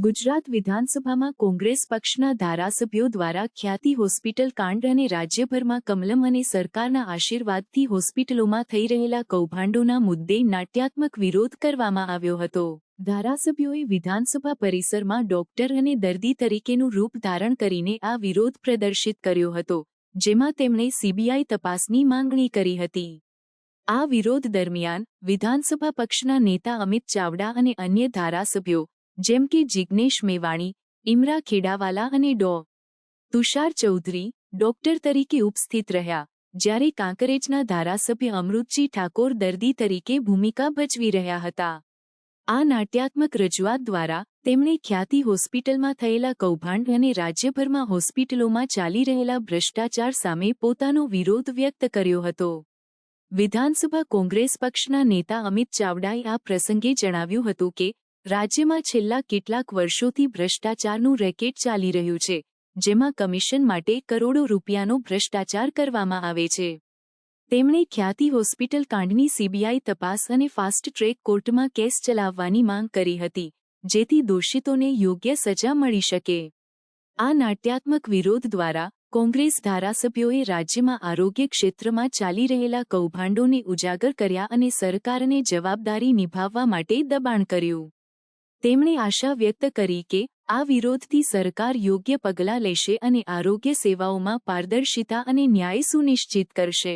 ગુજરાત વિધાનસભામાં કોંગ્રેસ પક્ષના ધારાસભ્યો દ્વારા ખ્યાતિ હોસ્પિટલ કાંડ અને રાજ્યભરમાં કમલમ અને સરકારના આશીર્વાદથી હોસ્પિટલોમાં થઈ રહેલા કૌભાંડોના મુદ્દે નાટ્યાત્મક વિરોધ કરવામાં આવ્યો હતો। ધારાસભ્યોએ વિધાનસભા પરિસરમાં ડોક્ટર અને દર્દી તરીકેનું રૂપ ધારણ કરીને આ વિરોધ પ્રદર્શિત કર્યો હતો, જેમાં તેમણે સીબીઆઈ તપાસની માંગણી કરી હતી। આ વિરોધ દરમિયાન વિધાનસભા પક્ષના નેતા અમિત ચાવડા અને અન્ય ધારાસભ્યો જેમ કે જિગ્નેશ મેવાણી, ઇમરા ખેડાવાલા અને ડો. તુષાર ચૌધરી ડોક્ટર તરીકે ઉપસ્થિત રહ્યા, જ્યારે કાંકરેજના ધારાસભ્ય અમૃતજી ઠાકોર દર્દી તરીકે ભૂમિકા ભજવી રહ્યા હતા। આ નાટ્યાત્મક રજૂઆત દ્વારા તેમણે ખ્યાતિ હોસ્પિટલમાં થયેલા કૌભાંડ અને રાજ્યભરમાં હોસ્પિટલોમાં ચાલી રહેલા ભ્રષ્ટાચાર સામે પોતાનો વિરોધ વ્યક્ત કર્યો હતો। વિધાનસભા કોંગ્રેસ પક્ષના નેતા અમિત ચાવડાએ આ પ્રસંગે જણાવ્યું હતું કે રાજ્યમાં છેલ્લા કેટલાક વર્ષોથી ભ્રષ્ટાચારનું રેકેટ ચાલી રહ્યું છે, જેમાં કમિશન માટે કરોડો રૂપિયાનો ભ્રષ્ટાચાર કરવામાં આવે છે। તેમણે ખ્યાતિ હોસ્પિટલ કાંડની સીબીઆઈ તપાસ અને ફાસ્ટ ટ્રેક કોર્ટમાં કેસ ચલાવવાની માંગ કરી હતી, જેથી દોષિતોને યોગ્ય સજા મળી શકે। આ નાટ્યાત્મક વિરોધ દ્વારા કોંગ્રેસ ધારાસભ્યોએ રાજ્યમાં આરોગ્ય ક્ષેત્રમાં ચાલી રહેલા કૌભાંડોને ઉજાગર કર્યા અને સરકારને જવાબદારી નિભાવવા માટે દબાણ કર્યું। તેમણે આશા વ્યક્ત કરી કે આ વિરોધથી સરકાર યોગ્ય પગલાં લેશે અને આરોગ્ય સેવાઓમાં પારદર્શિતા અને ન્યાય સુનિશ્ચિત કરશે।